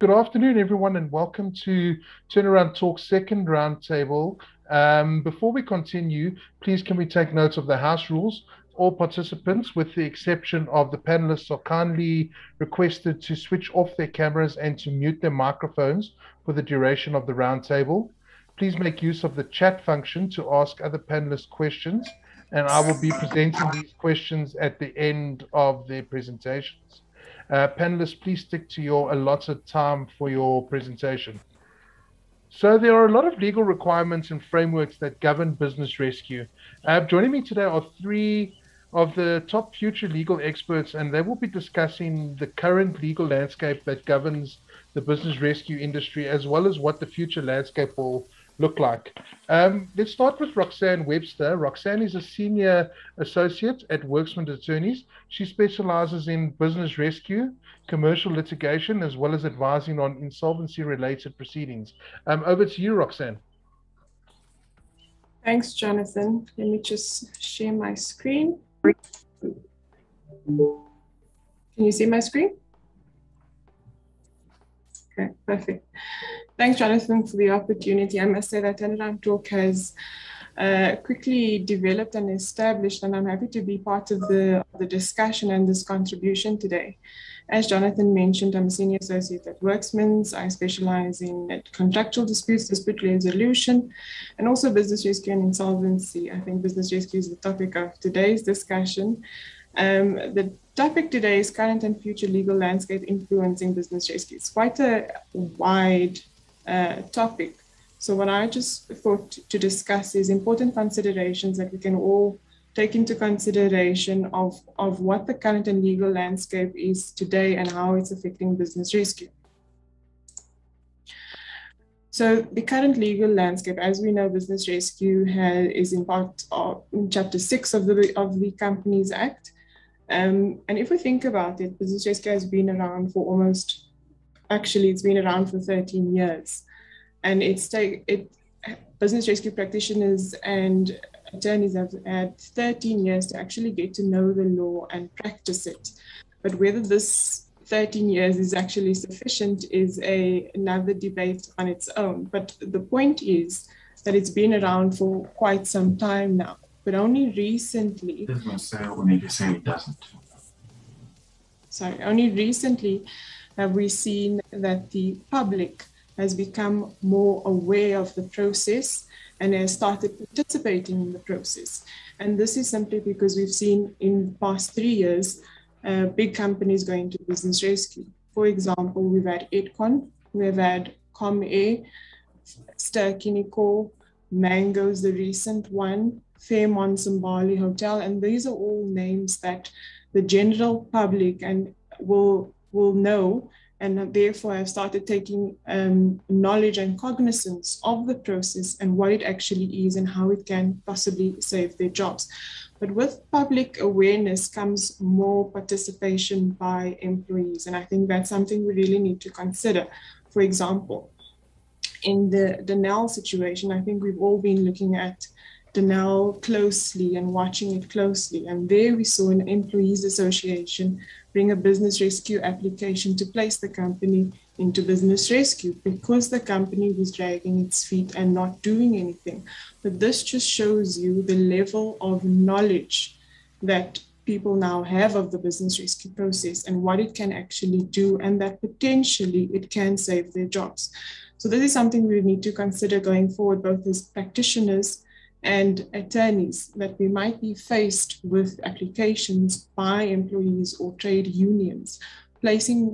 Good afternoon, everyone, and welcome to Turnaround Talk's second roundtable. Before we continue, please can we take notes of the house rules? All participants, with the exception of the panelists, are kindly requested to switch off their cameras and to mute their microphones for the duration of the roundtable. Please make use of the chat function to ask other panelists questions, and I will be presenting these questions at the end of their presentations. Panelists, please stick to your allotted time for your presentation. So there are a lot of legal requirements and frameworks that govern business rescue. Joining me today are three of the top future legal experts, and they will be discussing the current legal landscape that governs the business rescue industry, as well as what the future landscape will look like. Let's start with Roxanne Webster. Roxanne is a senior associate at Osmond Attorneys. She specializes in business rescue, commercial litigation, as well as advising on insolvency-related proceedings. Over to you, Roxanne. Thanks, Jonathan. Let me just share my screen. Can you see my screen? Okay, perfect. Thanks, Jonathan, for the opportunity. I must say that Turnaround Talk has quickly developed and established, and I'm happy to be part of the discussion and this contribution today. As Jonathan mentioned, I'm a senior associate at Worksmans. I specialize in contractual disputes, dispute resolution, and also business rescue and insolvency. I think business rescue is the topic of today's discussion. The topic today is current and future legal landscape influencing business rescue. It's quite a wide topic. So what I just thought to discuss is important considerations that we can all take into consideration of what the current and legal landscape is today and how it's affecting business rescue. So the current legal landscape, as we know, business rescue is in part of Chapter 6 of the Companies Act. And if we think about it, business rescue has been around for it's been around for 13 years. And business rescue practitioners and attorneys have had 13 years to actually get to know the law and practice it. But whether this 13 years is actually sufficient is another debate on its own. But the point is that it's been around for quite some time now. But only recently, only recently have we seen that the public has become more aware of the process and has started participating in the process. And this is simply because we've seen in the past 3 years, big companies going to business rescue. For example, we've had Edcon, we've had ComAir, Ster-Kinekor, Mango's the recent one, Fairmont Zimbabwe Hotel, and these are all names that the general public will know, and therefore have started taking knowledge and cognizance of the process and what it actually is and how it can possibly save their jobs. But with public awareness comes more participation by employees, and I think that's something we really need to consider. For example, in the Denel situation, I think we've all been looking at Denel closely and watching it closely. And there we saw an employees association bring a business rescue application to place the company into business rescue because the company was dragging its feet and not doing anything. But this just shows you the level of knowledge that people now have of the business rescue process and what it can actually do, and that potentially it can save their jobs. So this is something we need to consider going forward, both as practitioners and attorneys, that we might be faced with applications by employees or trade unions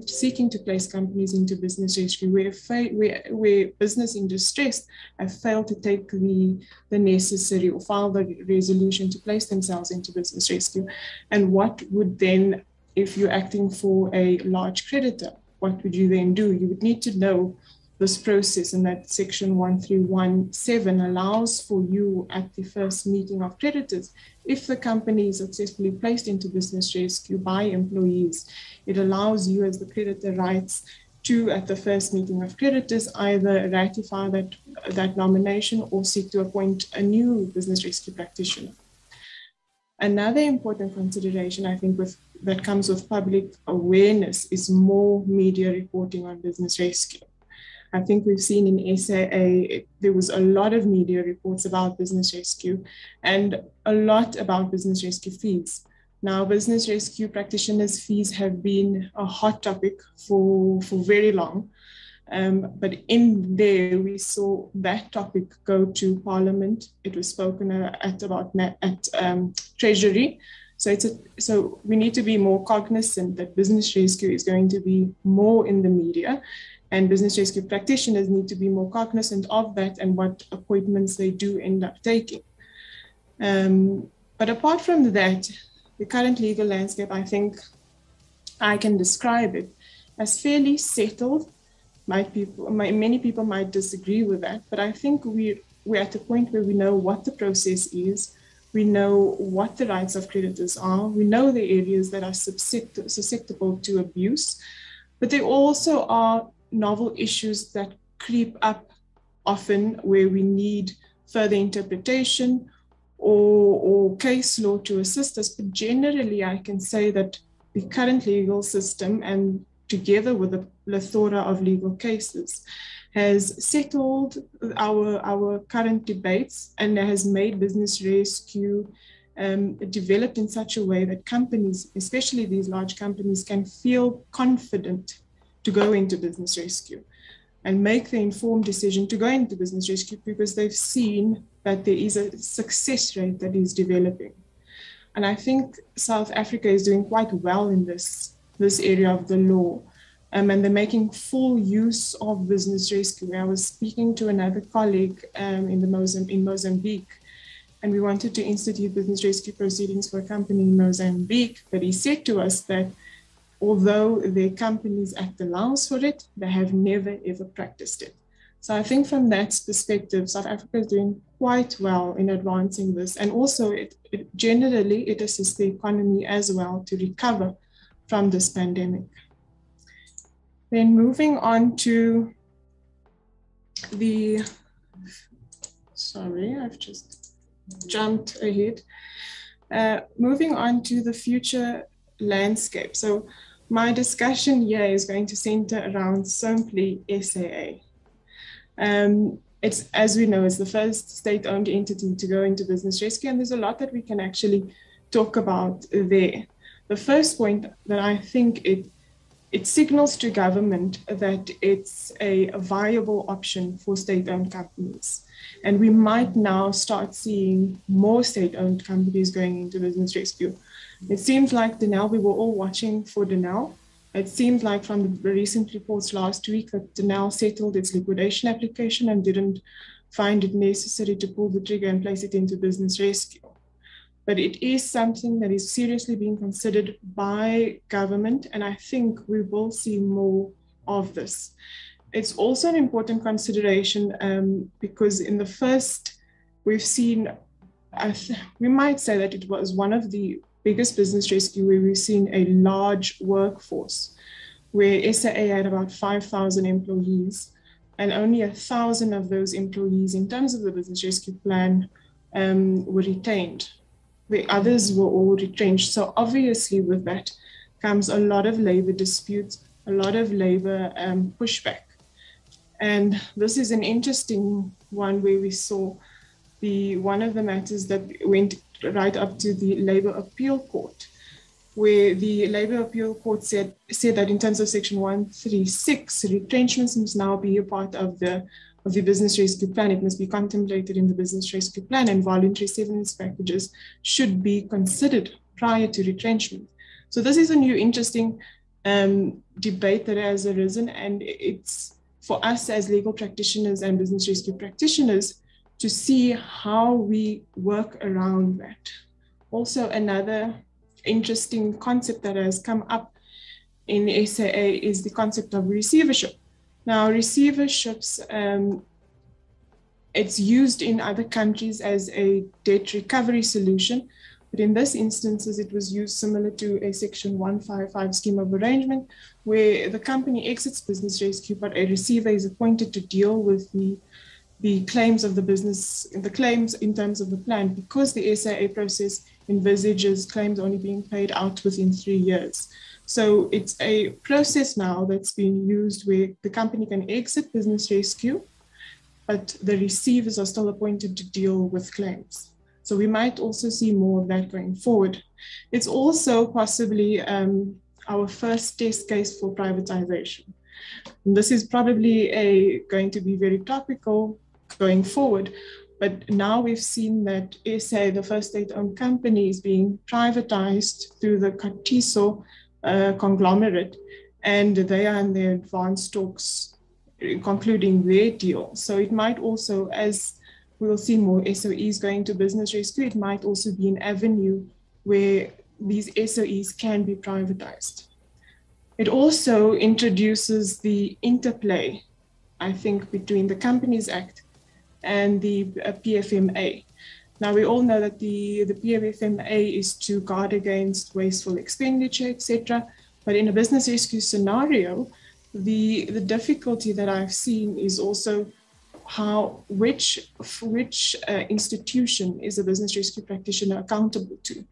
seeking to place companies into business rescue where business in distress have failed to take the necessary or file the resolution to place themselves into business rescue. And what would then, if you're acting for a large creditor, what would you then do? You would need to know this process, and that section 1317 allows for you at the first meeting of creditors, if the company is successfully placed into business rescue by employees, it allows you as the creditor rights to, at the first meeting of creditors, either ratify that nomination or seek to appoint a new business rescue practitioner. Another important consideration, I think, with that comes with public awareness is more media reporting on business rescue. I think we've seen in SAA, there was a lot of media reports about business rescue and a lot about business rescue fees. Now, business rescue practitioners' fees have been a hot topic for very long. But in there, we saw that topic go to Parliament. It was spoken at Treasury. So we need to be more cognizant that business rescue is going to be more in the media, and business rescue practitioners need to be more cognizant of that and what appointments they do end up taking. But apart from that, the current legal landscape, I think I can describe it as fairly settled. Many people might disagree with that, but I think we're at a point where we know what the process is, we know what the rights of creditors are, we know the areas that are susceptible to abuse, but there also are novel issues that creep up often where we need further interpretation or case law to assist us. But generally, I can say that the current legal system, and together with a plethora of legal cases, has settled our current debates and has made business rescue developed in such a way that companies, especially these large companies, can feel confident to go into business rescue and make the informed decision to go into business rescue because they've seen that there is a success rate that is developing. And I think South Africa is doing quite well in this area of the law. And they're making full use of business rescue. I was speaking to another colleague in Mozambique, and we wanted to institute business rescue proceedings for a company in Mozambique. But he said to us that although their Companies Act allows for it, they have never ever practiced it. So I think from that perspective, South Africa is doing quite well in advancing this. And also it generally assists the economy as well to recover from this pandemic. Then moving on to I've just jumped ahead. Moving on to the future landscape. So my discussion here is going to center around simply SAA. It's, as we know, it's the first state-owned entity to go into business rescue, and there's a lot that we can actually talk about there. The first point that I think it signals to government that it's a viable option for state-owned companies. And we might now start seeing more state-owned companies going into business rescue. It seems like Denel, we were all watching for Denel. It seems like from the recent reports last week that Denel settled its liquidation application and didn't find it necessary to pull the trigger and place it into business rescue. But it is something that is seriously being considered by government, and I think we will see more of this. It's also an important consideration because in the first, we've seen, we might say that it was one of the biggest business rescue where we've seen a large workforce, where SAA had about 5,000 employees, and only 1,000 of those employees in terms of the business rescue plan were retained. The others were all retrenched. So obviously with that comes a lot of labor disputes, a lot of labor pushback. And this is an interesting one where we saw one of the matters that went right up to the Labor Appeal Court, where the Labor Appeal Court said that in terms of Section 136, retrenchments must now be a part of the business rescue plan. It must be contemplated in the business rescue plan, and voluntary severance packages should be considered prior to retrenchment. So this is a new interesting debate that has arisen, and it's for us as legal practitioners and business rescue practitioners to see how we work around that. Also, another interesting concept that has come up in SAA is the concept of receivership. Now, receiverships, it's used in other countries as a debt recovery solution, but in this instances, it was used similar to a Section 155 scheme of arrangement, where the company exits business rescue, but a receiver is appointed to deal with the claims of the business, the claims in terms of the plan, because the SAA process envisages claims only being paid out within 3 years. So it's a process now that's being used where the company can exit business rescue, but the receivers are still appointed to deal with claims. So we might also see more of that going forward. It's also possibly our first test case for privatization. And this is probably going to be very topical going forward, but now we've seen that SA, the first state-owned company, is being privatized through the Katiso conglomerate, and they are in their advanced talks concluding their deal. So it might also, as we'll see more SOEs going to business rescue, it might also be an avenue where these SOEs can be privatized. It also introduces the interplay, I think, between the Companies Act and the PFMA. Now, we all know that the PFMA is to guard against wasteful expenditure, etc. But in a business rescue scenario, the difficulty that I've seen is also which institution is a business rescue practitioner accountable to.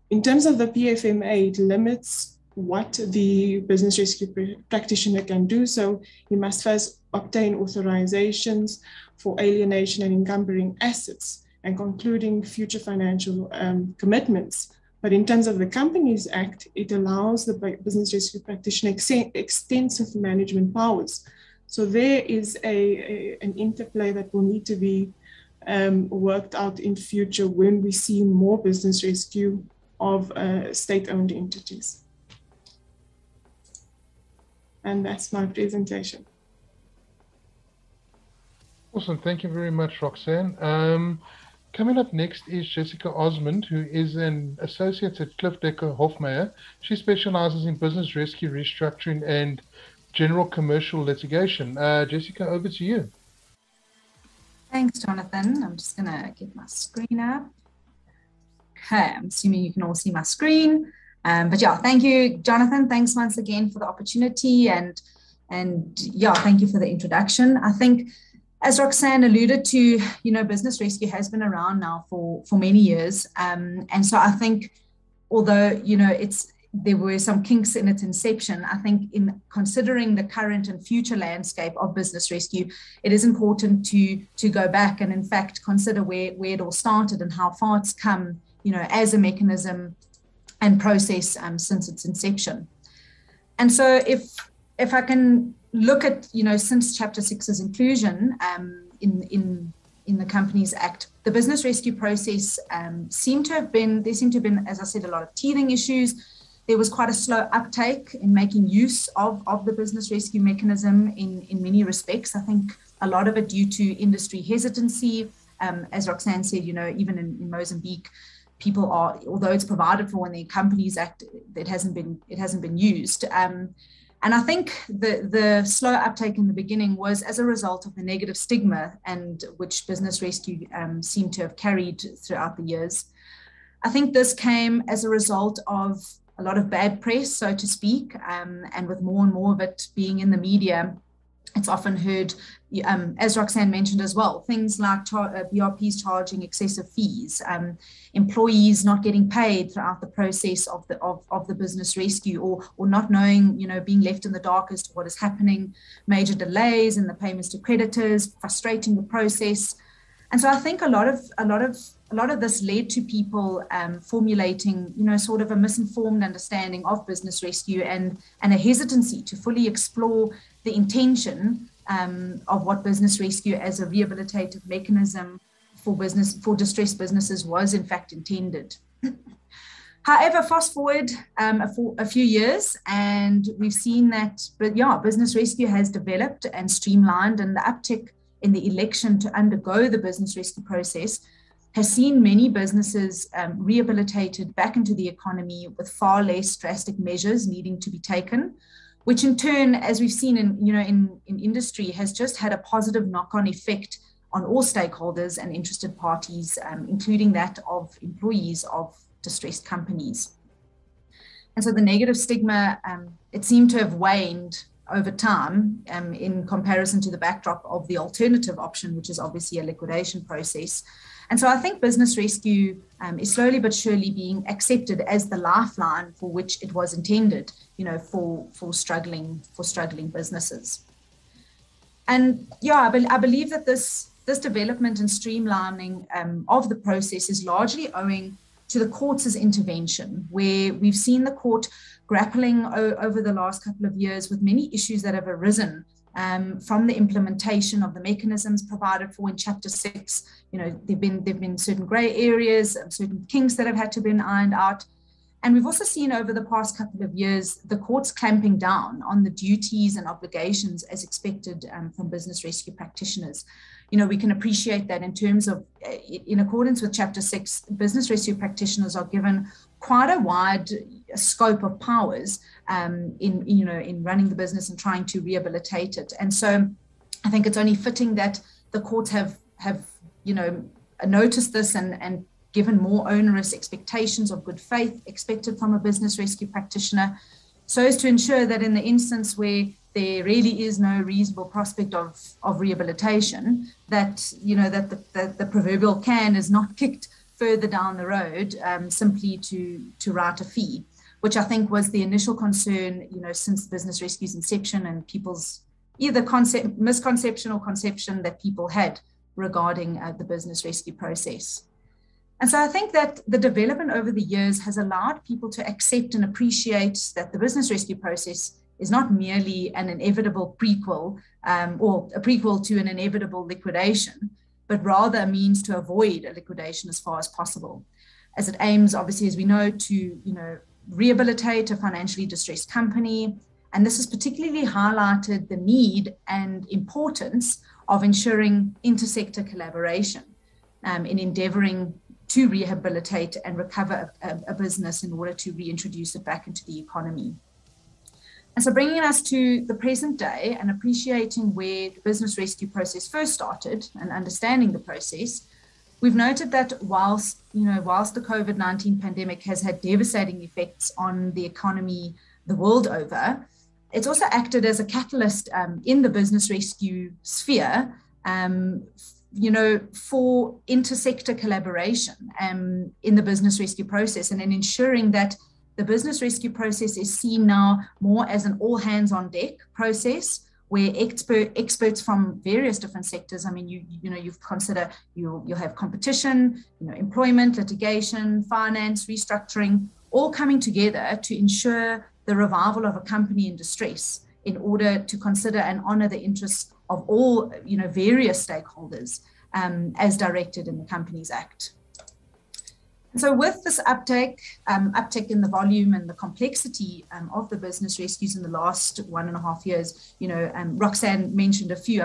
In terms of the PFMA, it limits what the business rescue practitioner can do. So he must first obtain authorizations for alienation and encumbering assets and concluding future financial commitments. But in terms of the Companies Act, it allows the business rescue practitioner extensive management powers. So there is an interplay that will need to be worked out in future when we see more business rescue of state-owned entities. And that's my presentation. Awesome. Thank you very much, Roxanne. Coming up next is Jessica Osmond, who is an associate at Cliff Decker Hofmeyer. She specializes in business rescue, restructuring, and general commercial litigation. Jessica, over to you. Thanks, Jonathan. I'm just going to get my screen up. Okay, I'm assuming you can all see my screen. But yeah, thank you, Jonathan. Thanks once again for the opportunity, and yeah, thank you for the introduction. I think, as Roxanne alluded to, business rescue has been around now for many years, and so I think, although there were some kinks in its inception, I think in considering the current and future landscape of business rescue, it is important to go back and in fact consider where it all started and how far it's come, as a mechanism and process since its inception. And so if I can look at, since Chapter 6's inclusion in the Companies Act, the business rescue process seemed to have been, as I said, a lot of teething issues. There was quite a slow uptake in making use of the business rescue mechanism in many respects. I think a lot of it due to industry hesitancy. As Roxanne said, even in Mozambique, people are, although it's provided for in the Companies Act, it hasn't been used. And I think the slow uptake in the beginning was as a result of the negative stigma and which business rescue seemed to have carried throughout the years. I think this came as a result of a lot of bad press, so to speak, and with more and more of it being in the media, it's often heard, as Roxanne mentioned as well, things like BRPs charging excessive fees, employees not getting paid throughout the process of the business rescue, or not knowing, being left in the dark as to what is happening, major delays in the payments to creditors, frustrating the process. And so I think a lot of this led to people formulating, sort of a misinformed understanding of business rescue and a hesitancy to fully explore the intention of what business rescue as a rehabilitative mechanism for distressed businesses was in fact intended. However, fast forward a few years, and we've seen that, business rescue has developed and streamlined, and the uptick in the election to undergo the business rescue process has seen many businesses rehabilitated back into the economy with far less drastic measures needing to be taken, which in turn, as we've seen in industry, has just had a positive knock-on effect on all stakeholders and interested parties, including that of employees of distressed companies. And so the negative stigma, it seemed to have waned over time in comparison to the backdrop of the alternative option, which is obviously a liquidation process. And so I think business rescue is slowly but surely being accepted as the lifeline for which it was intended, for struggling businesses. And yeah, I believe that this development and streamlining of the process is largely owing to the court's intervention, where we've seen the court grappling over the last couple of years with many issues that have arisen from the implementation of the mechanisms provided for in Chapter 6. There've been certain grey areas, certain kinks that have had to be ironed out. And we've also seen over the past couple of years, the courts clamping down on the duties and obligations as expected from business rescue practitioners. We can appreciate that in terms of, in accordance with Chapter 6, business rescue practitioners are given quite a wide scope of powers in running the business and trying to rehabilitate it. And so I think it's only fitting that the courts have noticed this and given more onerous expectations of good faith expected from a business rescue practitioner, so as to ensure that in the instance where there really is no reasonable prospect of rehabilitation, that the proverbial can is not kicked further down the road simply to write a fee, which I think was the initial concern, since business rescue's inception and people's either misconception or conception that people had regarding the business rescue process. And so I think that the development over the years has allowed people to accept and appreciate that the business rescue process is not merely an inevitable prequel or a prequel to an inevitable liquidation, but rather a means to avoid a liquidation as far as possible, as it aims, obviously, as we know, to rehabilitate a financially distressed company. And this has particularly highlighted the need and importance of ensuring intersector collaboration in endeavoring to rehabilitate and recover a business in order to reintroduce it back into the economy. And so bringing us to the present day and appreciating where the business rescue process first started and understanding the process, we've noted that whilst the COVID-19 pandemic has had devastating effects on the economy the world over, it's also acted as a catalyst in the business rescue sphere for intersector collaboration in the business rescue process, and in ensuring that the business rescue process is seen now more as an all hands on deck process, where experts from various different sectors, you'll have competition, employment, litigation, finance, restructuring, all coming together to ensure the revival of a company in distress in order to consider and honor the interests of all, various stakeholders as directed in the Companies Act. And so with this uptick in the volume and the complexity of the business rescues in the last 1.5 years, Roxanne mentioned a few.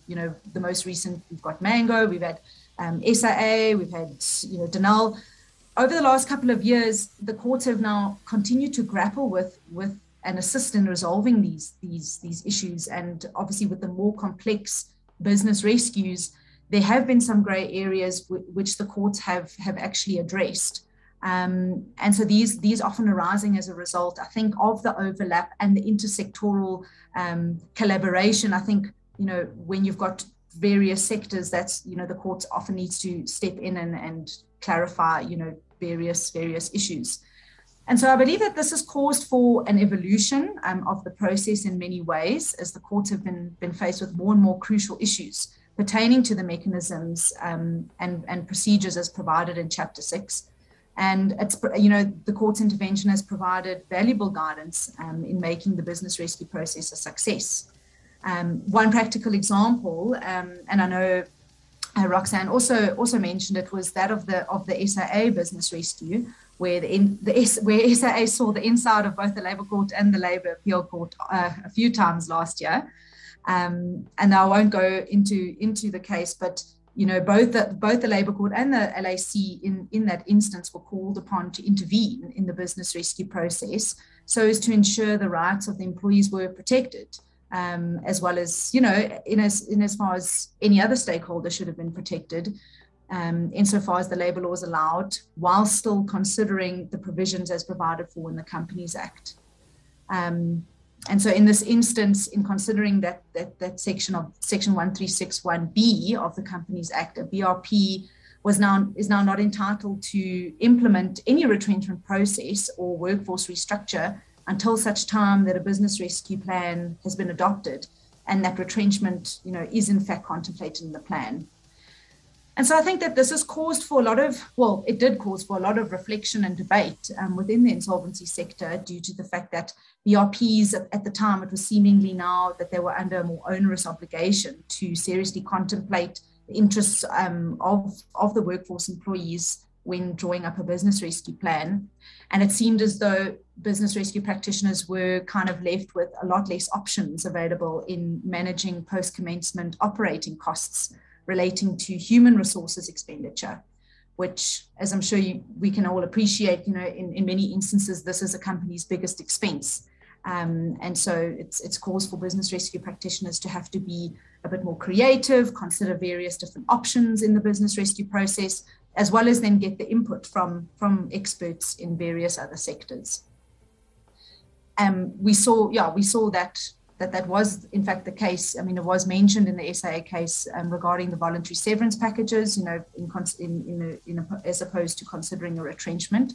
The most recent, we've got Mango, we've had SAA, we've had, Denal. Over the last couple of years, the courts have now continued to grapple with and assist in resolving these issues. And obviously with the more complex business rescues, there have been some grey areas which the courts have actually addressed. And so these often arising as a result, I think, of the overlap and the intersectoral collaboration. I think, when you've got various sectors, that's, the courts often needs to step in and clarify, various issues. And so I believe that this has caused for an evolution of the process in many ways, as the courts have been faced with more and more crucial issues pertaining to the mechanisms and procedures as provided in Chapter 6. And it's, the court's intervention has provided valuable guidance in making the business rescue process a success. One practical example, and I know Roxanne also mentioned it, was that of the SAA business rescue, where where SAA saw the inside of both the Labour Court and the Labour Appeal Court a few times last year. And I won't go into the case, but both the Labour Court and the LAC in that instance were called upon to intervene in the business rescue process, so as to ensure the rights of the employees were protected, as well as in as far as any other stakeholder should have been protected, insofar as the labour laws allowed, while still considering the provisions as provided for in the Companies Act. And so in this instance, in considering that section 136(1)(b) of the Companies Act, a BRP is now not entitled to implement any retrenchment process or workforce restructure until such time that a business rescue plan has been adopted and that retrenchment, is in fact contemplated in the plan. And so I think that this has caused for a lot of, it did cause for a lot of reflection and debate within the insolvency sector due to the fact that BRPs at the time, it was seemingly now that they were under a more onerous obligation to seriously contemplate the interests of the workforce employees when drawing up a business rescue plan. And it seemed as though business rescue practitioners were kind of left with a lot less options available in managing post-commencement operating costs relating to human resources expenditure, which, as I'm sure we can all appreciate, in many instances, this is a company's biggest expense. And so it's cause for business rescue practitioners to have to be a bit more creative, consider various different options in the business rescue process, as well as then get the input from experts in various other sectors. We saw that was in fact the case. I mean, it was mentioned in the SAA case regarding the voluntary severance packages, as opposed to considering a retrenchment.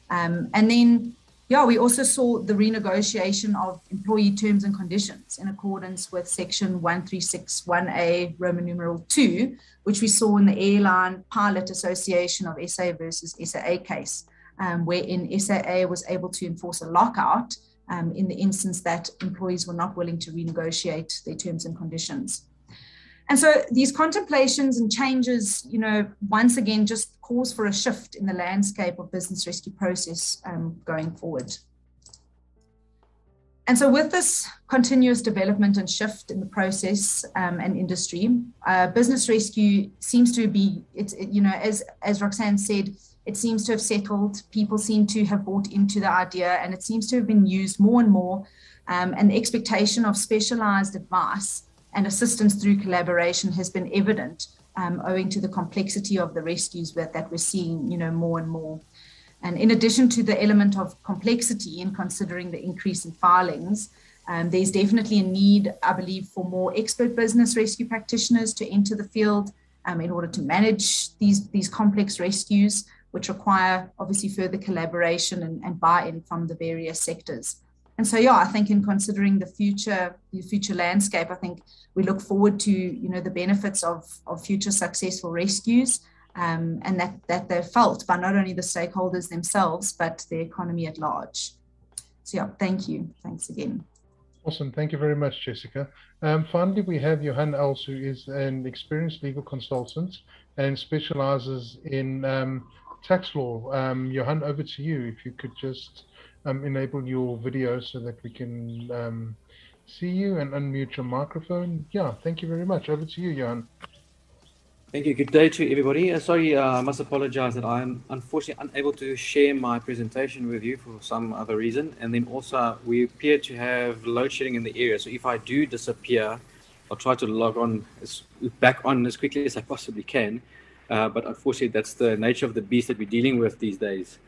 And then, we also saw the renegotiation of employee terms and conditions in accordance with section 1361A Roman numeral 2, which we saw in the Airline Pilot Association of SA versus SAA case, wherein SAA was able to enforce a lockout in the instance that employees were not willing to renegotiate their terms and conditions. And so these contemplations and changes, once again, just cause for a shift in the landscape of business rescue process going forward. And so with this continuous development and shift in the process and industry, business rescue seems to be, as Roxanne said, it seems to have settled. People seem to have bought into the idea, and it seems to have been used more and more. And the expectation of specialized advice and assistance through collaboration has been evident owing to the complexity of the rescues that we're seeing, more and more. And in addition to the element of complexity in considering the increase in filings, there's definitely a need, I believe, for more expert business rescue practitioners to enter the field in order to manage these complex rescues, which require obviously further collaboration and buy-in from the various sectors. And so, I think in considering the future landscape, I think we look forward to, the benefits of future successful rescues and that they're felt by not only the stakeholders themselves, but the economy at large. So, thank you. Thanks again. Awesome. Thank you very much, Jessica. Finally, we have Johan Els, who is an experienced legal consultant and specializes in tax law. Johan, over to you. If you could just enable your video so that we can see you and unmute your microphone. Thank you very much. Over to you, Johan. Thank you. Good day to everybody. Sorry, I must apologize that I'm unfortunately unable to share my presentation with you for some other reason. And then also we appear to have load shedding in the area. So if I do disappear, I'll try to log on back on as quickly as I possibly can. But unfortunately, that's the nature of the beast that we're dealing with these days.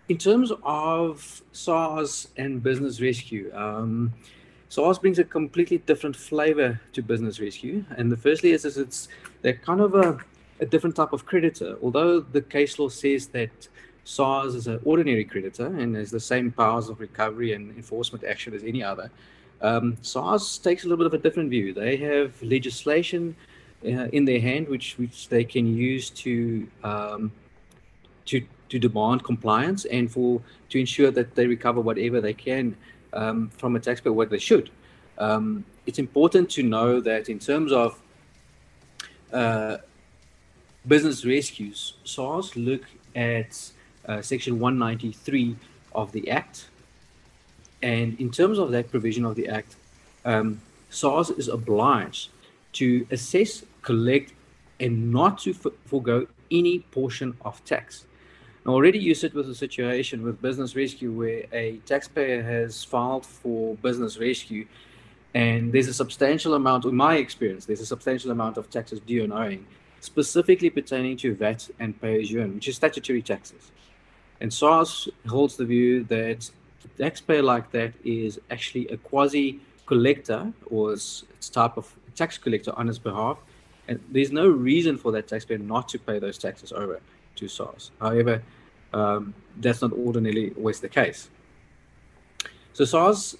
In terms of SARS and business rescue, SARS brings a completely different flavor to business rescue. And the firstly is they're kind of a different type of creditor. Although the case law says that SARS is an ordinary creditor and has the same powers of recovery and enforcement action as any other, SARS takes a little bit of a different view. They have legislation in their hand which they can use to demand compliance and to ensure that they recover whatever they can from a taxpayer, what they should. It's important to know that in terms of business rescues, SARS look at section 193 of the Act. And in terms of that provision of the Act, SARS is obliged to assess, collect, and not to forego any portion of tax. Now, already you sit with a situation with business rescue where a taxpayer has filed for business rescue and there's a substantial amount, in my experience, there's a substantial amount of taxes due and owing, specifically pertaining to VAT and pay-as-you-earn, which is statutory taxes. And SARS holds the view that a taxpayer like that is actually a quasi-collector, or it's type of tax collector on his behalf, And there's no reason for that taxpayer not to pay those taxes over to SARS. However, that's not ordinarily always the case. So SARS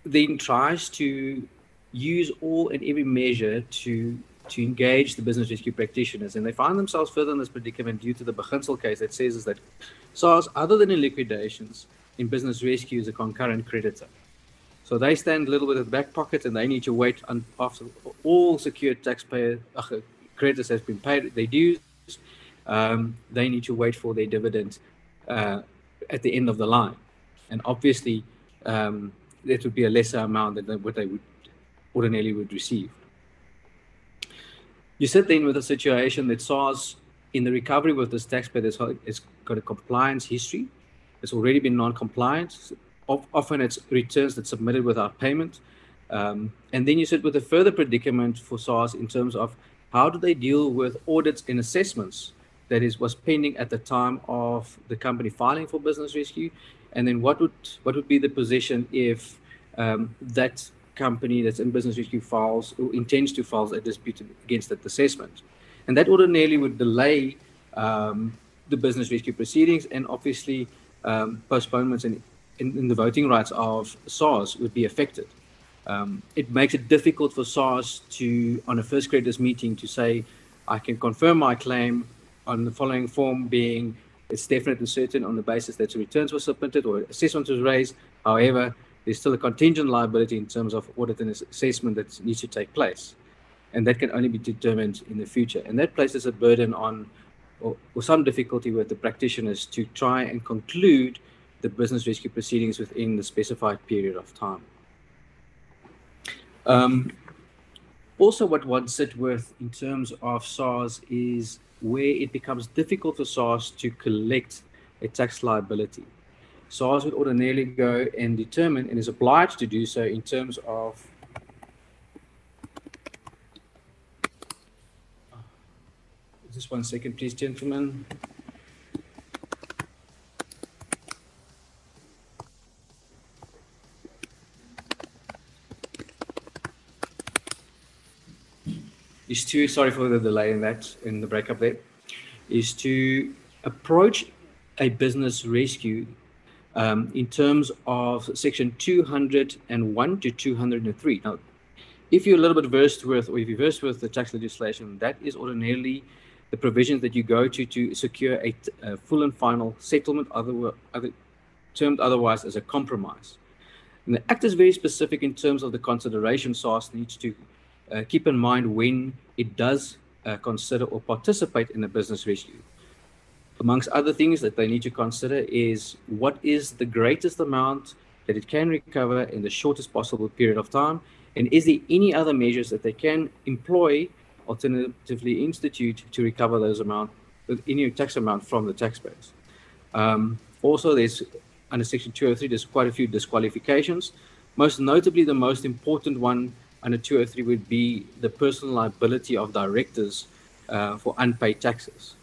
then tries to use all and every measure to engage the business rescue practitioners, and they find themselves further in this predicament due to the beginsel case that says is that SARS, other than in liquidations, in business rescue is a concurrent creditor. So they stand a little bit at the back pocket, and they need to wait after all secured taxpayer creditors has been paid their dues. They need to wait for their dividend at the end of the line, and obviously that would be a lesser amount than what they would ordinarily would receive. You sit then with a situation that SARS, in the recovery with this taxpayer, has got a compliance history. It's already been non-compliant. Often it's returns that's submitted without payment. And then you sit with a further predicament for SARS in terms of how do they deal with audits and assessments that was pending at the time of the company filing for business rescue, and then what would be the position if that company that's in business rescue files or intends to file a dispute against that assessment. And that ordinarily would delay the business rescue proceedings, and obviously postponements in the voting rights of SARS would be affected. It makes it difficult for SARS to, on a first creditors meeting, to say, I can confirm my claim on the following form, being it's definite and certain on the basis that returns were submitted or assessment was raised. However, there's still a contingent liability in terms of audit and assessment that needs to take place. And that can only be determined in the future. And that places a burden on, or some difficulty with the practitioners to try and conclude the business rescue proceedings within the specified period of time. Also, what one sit with in terms of SARS is where it becomes difficult for SARS to collect a tax liability. SARS would ordinarily go and determine, and is obliged to do so in terms of just 1 second, please, gentlemen. Is to, sorry for the delay in that, in the breakup there, is to approach a business rescue in terms of section 201 to 203. Now, if you're a little bit versed with, or if you're versed with the tax legislation, that is ordinarily the provisions that you go to secure a full and final settlement, termed otherwise as a compromise. And the Act is very specific in terms of the consideration SARS needs to keep in mind when it does consider or participate in a business rescue. Amongst other things that they need to consider is what is the greatest amount that it can recover in the shortest possible period of time, and is there any other measures that they can employ, alternatively institute, to recover those amounts, any tax amount from the taxpayers. Also, there's under section 203, there's quite a few disqualifications. Most notably, the most important one under 203 would be the personal liability of directors for unpaid taxes.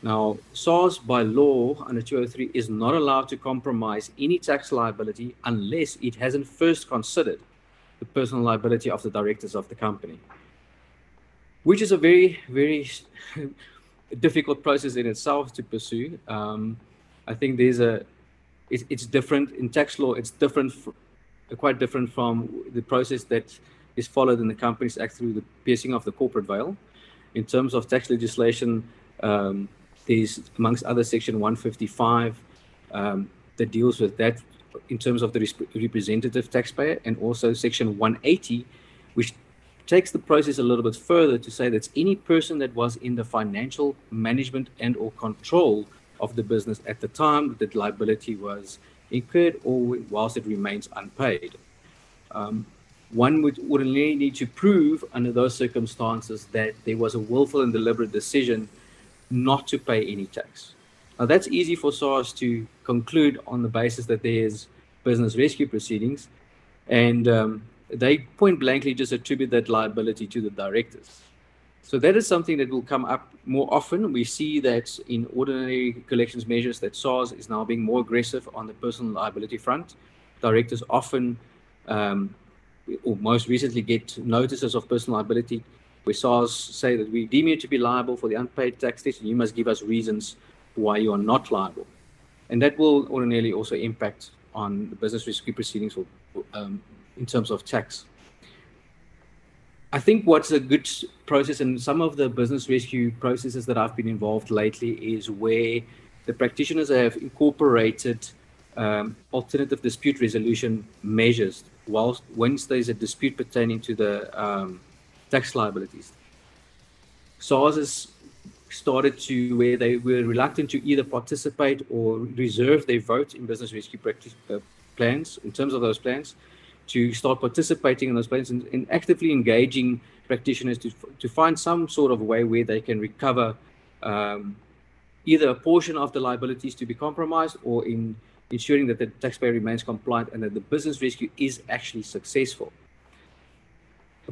Now, SARS by law under 203 is not allowed to compromise any tax liability unless it hasn't first considered the personal liability of the directors of the company, which is a very, very difficult process in itself to pursue. I think it's different in tax law. It's different, quite different from the process that is followed in the Companies Act through the piercing of the corporate veil. In terms of tax legislation, there's, amongst other, section 155 that deals with that in terms of the representative taxpayer, and also section 180, which takes the process a little bit further to say that any person that was in the financial management and or control of the business at the time that liability was incurred or whilst it remains unpaid. One would ordinarily need to prove under those circumstances that there was a willful and deliberate decision not to pay any tax. Now, that's easy for SARS to conclude on the basis that there's business rescue proceedings, and they point blankly just attribute that liability to the directors. So that is something that will come up more often. We see that in ordinary collections measures that SARS is now being more aggressive on the personal liability front. Directors often, or most recently, get notices of personal liability where SARS say that we deem you to be liable for the unpaid tax debt, and you must give us reasons why you are not liable. And that will ordinarily also impact on the business rescue proceedings in terms of tax. I think what's a good process, and some of the business rescue processes that I've been involved lately, is where the practitioners have incorporated alternative dispute resolution measures once there's a dispute pertaining to the tax liabilities. SARS has started to where they were reluctant to either participate or reserve their vote in business rescue plans, in terms of those plans, to start participating in those plans and actively engaging practitioners to find some sort of way where they can recover either a portion of the liabilities to be compromised, or in ensuring that the taxpayer remains compliant and that the business rescue is actually successful.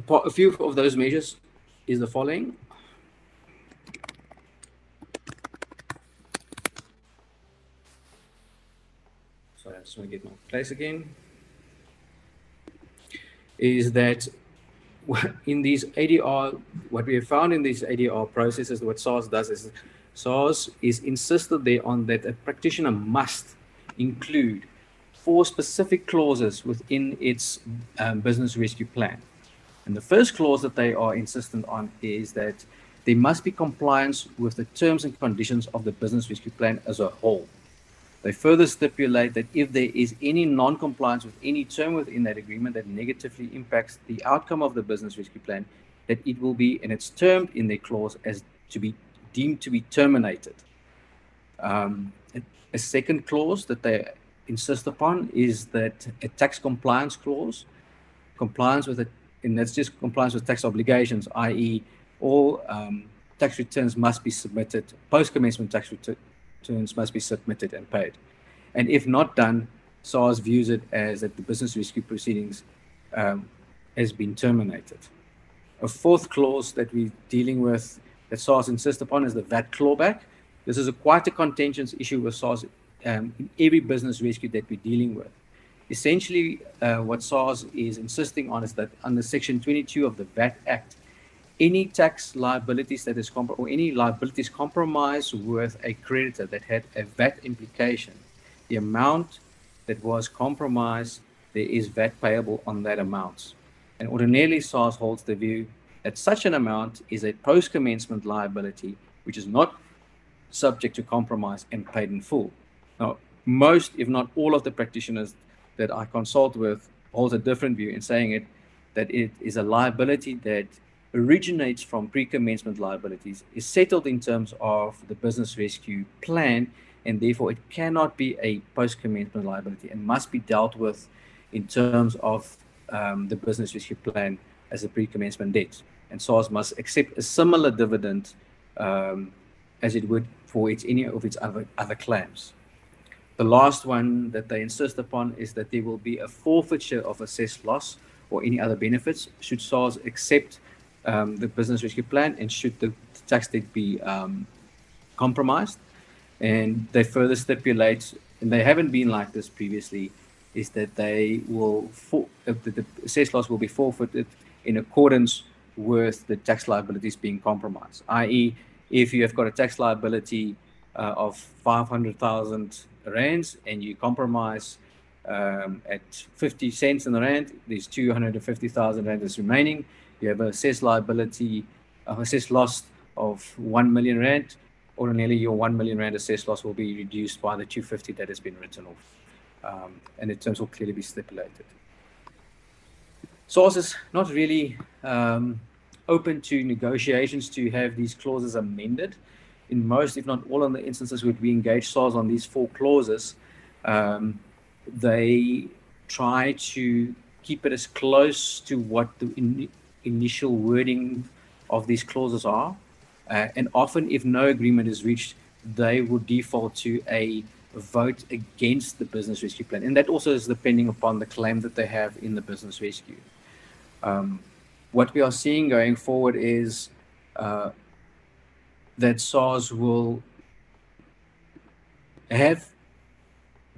A few of those measures is the following. Sorry, I just want to get my place again. Is that in these ADR, what we have found in these ADR processes, what SARS does is SARS is insisted there on that a practitioner must include 4 specific clauses within its business rescue plan. And the first clause that they are insistent on is that there must be compliance with the terms and conditions of the business rescue plan as a whole. They further stipulate that if there is any non-compliance with any term within that agreement that negatively impacts the outcome of the business rescue plan, that it will be, and it's termed in their clause as to be deemed to be terminated. A second clause that they insist upon is that a tax compliance clause, compliance with it, and that's just compliance with tax obligations, i.e. all tax returns must be submitted, post-commencement tax returns must be submitted and paid. And if not done, SARS views it as that the business rescue proceedings has been terminated. A fourth clause that we're dealing with that SARS insists upon is the VAT clawback. This is quite a contentious issue with SARS in every business rescue that we're dealing with. Essentially, what SARS is insisting on is that under Section 22 of the VAT Act, any tax liabilities that is or any liabilities compromised with a creditor that had a VAT implication, the amount that was compromised, there is VAT payable on that amount. And ordinarily, SARS holds the view that such an amount is a post-commencement liability, which is not subject to compromise and paid in full. Now, most, if not all of the practitioners that I consult with holds a different view in saying that it is a liability that originates from pre-commencement liabilities, is settled in terms of the business rescue plan, and therefore it cannot be a post-commencement liability and must be dealt with in terms of the business rescue plan as a pre-commencement debt. And SARS must accept a similar dividend as it would for any of its other claims. The last one that they insist upon is that there will be a forfeiture of assessed loss or any other benefits should SARS accept the business rescue plan and should the tax debt be compromised. And they further stipulate, and they haven't been like this previously, is that they will the assessed loss will be forfeited in accordance with the tax liabilities being compromised. I.e., if you have got a tax liability of 500,000 rands and you compromise at 50 cents in the rand, there's 250,000 rand is remaining. You have an assessed liability, assessed loss of 1 million rand. Ordinarily, your 1 million rand assessed loss will be reduced by the 250 that has been written off, and the terms will clearly be stipulated. SARS is not really open to negotiations to have these clauses amended. In most, if not all of the instances where we engage SARS on these 4 clauses, they try to keep it as close to what the initial wording of these clauses are. And often, if no agreement is reached, they would default to a vote against the business rescue plan. And that also is depending upon the claim that they have in the business rescue. What we are seeing going forward is that SARS will have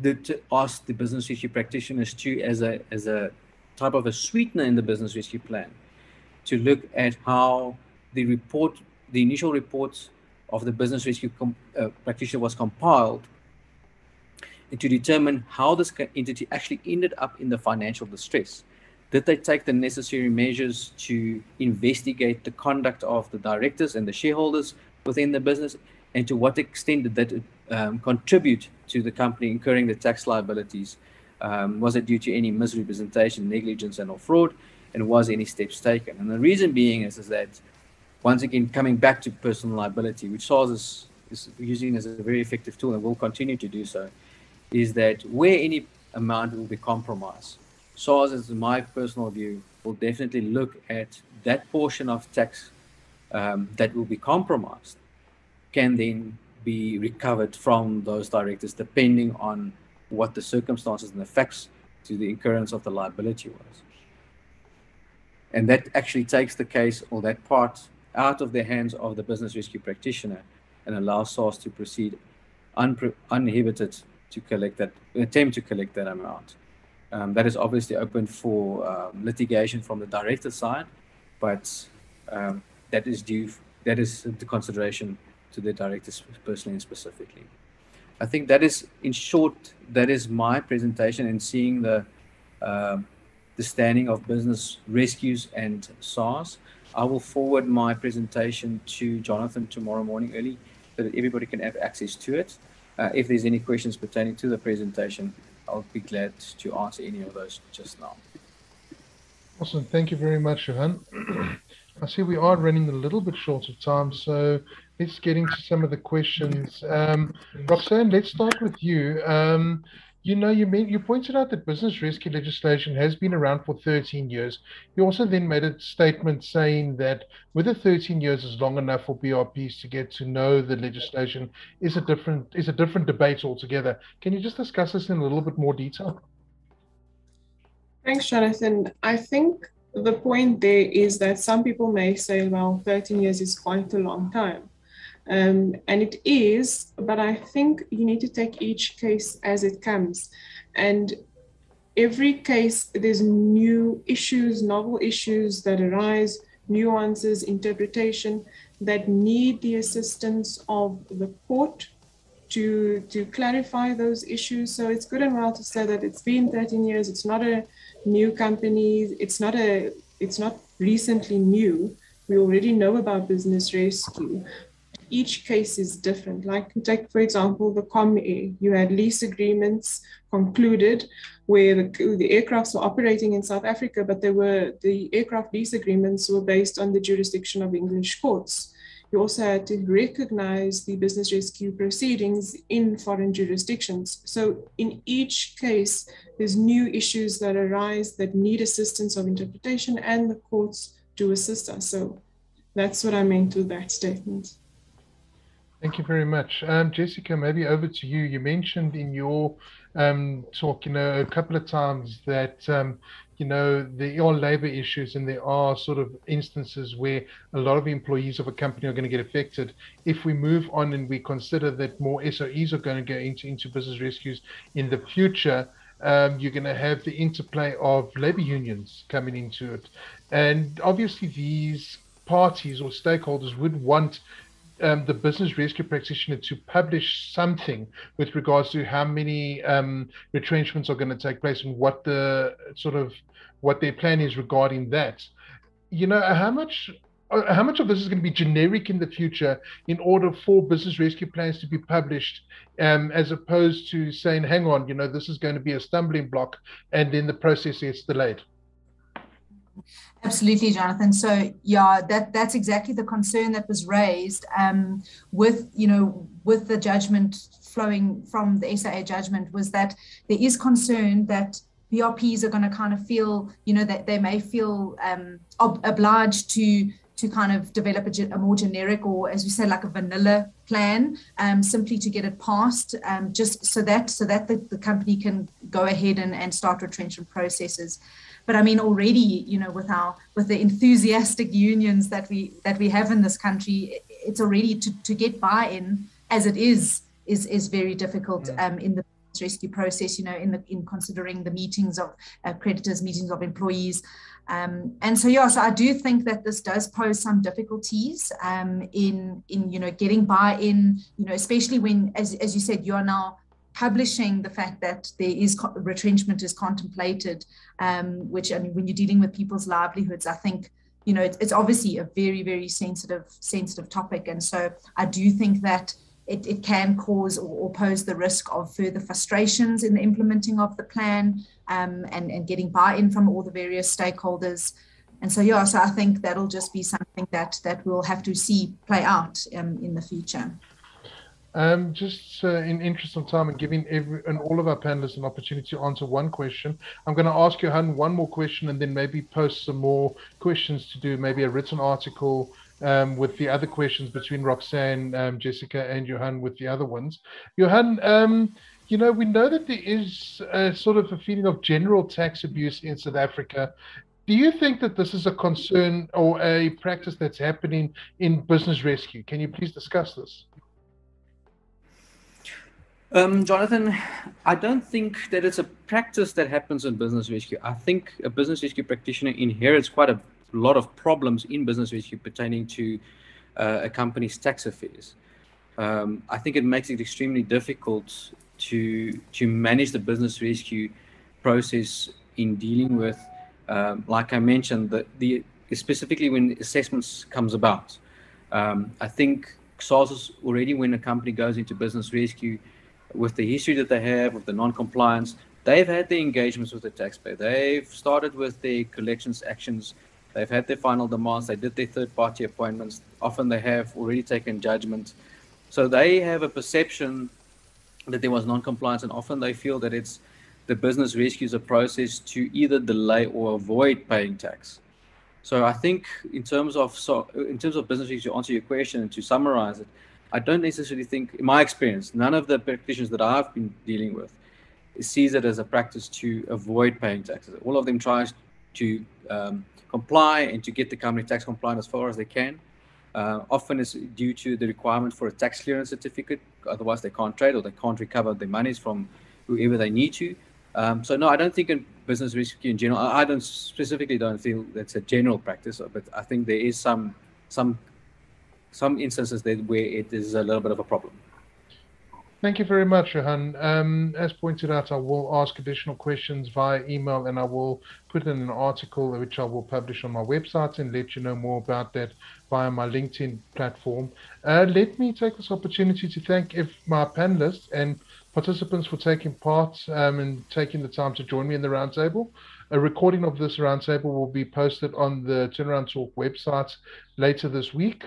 to ask the business rescue practitioners to, as a type of a sweetener in the business rescue plan, to look at how the initial reports of the business rescue practitioner was compiled, and to determine how this entity actually ended up in the financial distress. Did they take the necessary measures to investigate the conduct of the directors and the shareholders within the business, and to what extent did that contribute to the company incurring the tax liabilities? Was it due to any misrepresentation, negligence, and or fraud? And was any steps taken? And the reason being is that, once again, coming back to personal liability, which SARS is using as a very effective tool and will continue to do so, is that where any amount will be compromised, SARS, as my personal view, will definitely look at that portion of tax that will be compromised, can then be recovered from those directors, depending on what the circumstances and the facts to the incurrence of the liability was. And that actually takes the case, or that part, out of the hands of the business rescue practitioner and allows SARS to proceed uninhibited to collect that, attempt to collect that amount. That is obviously open for litigation from the director side, but that is the consideration to the directors personally and specifically. I think that is, in short, that is my presentation, and seeing the standing of business rescues and SARS. I will forward my presentation to Jonathan tomorrow morning early, so that everybody can have access to it. If there's any questions pertaining to the presentation, I'll be glad to answer any of those just now. Awesome. Thank you very much, Johan. I see we are running a little bit short of time, so let's get into some of the questions. Roxanne, let's start with you. You pointed out that business rescue legislation has been around for 13 years. You also then made a statement saying that whether 13 years is long enough for BRPs to get to know the legislation is a different debate altogether. Can you just discuss this in a little bit more detail? Thanks, Jonathan. I think the point there is that some people may say, well, 13 years is quite a long time. And it is, but I think you need to take each case as it comes. And every case, there's new issues, novel issues that arise, nuances, interpretation that need the assistance of the court to clarify those issues. So it's good and well to say that it's been 13 years, it's not a new company, it's not recently new. We already know about business rescue. Each case is different. Like, take, for example, the ComAir. You had lease agreements concluded where the aircrafts were operating in South Africa, but the aircraft lease agreements were based on the jurisdiction of English courts. You also had to recognize the business rescue proceedings in foreign jurisdictions. So in each case, there's new issues that arise that need assistance of interpretation, and the courts do assist us. So that's what I meant with that statement. Thank you very much. Jessica, maybe over to you. You mentioned in your talk, a couple of times that, there are labor issues, and there are sort of instances where a lot of employees of a company are going to get affected. If we move on and we consider that more SOEs are going to go into business rescues in the future, you're going to have the interplay of labor unions coming into it. And obviously these parties or stakeholders would want the business rescue practitioner to publish something with regards to how many retrenchments are going to take place and what their plan is regarding that. How much of this is going to be generic in the future in order for business rescue plans to be published, as opposed to saying, hang on, this is going to be a stumbling block, and then the process gets delayed? Absolutely, Jonathan. So yeah, that's exactly the concern that was raised with the judgment flowing from the SIA judgment, was that there is concern that BRPs are going to kind of feel, that they may feel obliged to kind of develop a more generic, or as we say, like a vanilla plan, simply to get it passed, just so that the company can go ahead and start retrenchment processes. But I mean, already, with the enthusiastic unions that we have in this country, it's already to get buy-in as it is very difficult in the rescue process, in considering the meetings of creditors, meetings of employees. And so, so I do think that this does pose some difficulties in getting buy-in, especially when, as you said, you are now publishing the fact that there is retrenchment is contemplated, which, I mean, when you're dealing with people's livelihoods, I think, it's obviously a very, very sensitive topic. And so I do think that it can cause or pose the risk of further frustrations in the implementing of the plan, and getting buy-in from all the various stakeholders. And so, so I think that'll just be something that we'll have to see play out in the future. Just in interest of time and giving all of our panelists an opportunity to answer one question, I'm going to ask Johan one more question and then maybe post some more questions to do, maybe a written article with the other questions between Roxanne, Jessica, and Johan with the other ones. Johan, we know that there is a sort of a feeling of general tax abuse in South Africa. Do you think that this is a concern or a practice that's happening in business rescue? Can you please discuss this? Jonathan, I don't think that it's a practice that happens in business rescue. I think a business rescue practitioner inherits quite a lot of problems in business rescue pertaining to a company's tax affairs. I think it makes it extremely difficult to manage the business rescue process in dealing with, like I mentioned, specifically when assessments comes about. I think SARS already, when a company goes into business rescue, with the history that they have, with the non-compliance, they've had their engagements with the taxpayer. They've started with their collections actions. They've had their final demands. They did their third-party appointments. Often they have already taken judgment. So they have a perception that there was non-compliance, and often they feel that it's the business rescues a process to either delay or avoid paying tax. So I think in terms of business rescue, to answer your question and to summarize it, I don't necessarily think, in my experience, none of the practitioners that I've been dealing with sees it as a practice to avoid paying taxes. All of them tries to comply and to get the company tax compliant as far as they can. Often it's due to the requirement for a tax clearance certificate. Otherwise, they can't trade or they can't recover their monies from whoever they need to. So no, I don't think in business rescue in general, I don't feel that's a general practice, but I think there is some instances where it is a little bit of a problem. Thank you very much, Johan. As pointed out, I will ask additional questions via email, and I will put in an article which I will publish on my website and let you know more about that via my LinkedIn platform. Let me take this opportunity to thank my panelists and participants for taking part and taking the time to join me in the roundtable. A recording of this roundtable will be posted on the Turnaround Talk website later this week.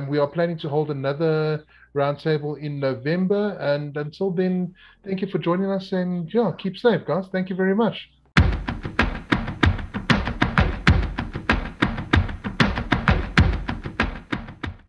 We are planning to hold another roundtable in November, and until then, thank you for joining us, and keep safe, guys. Thank you very much.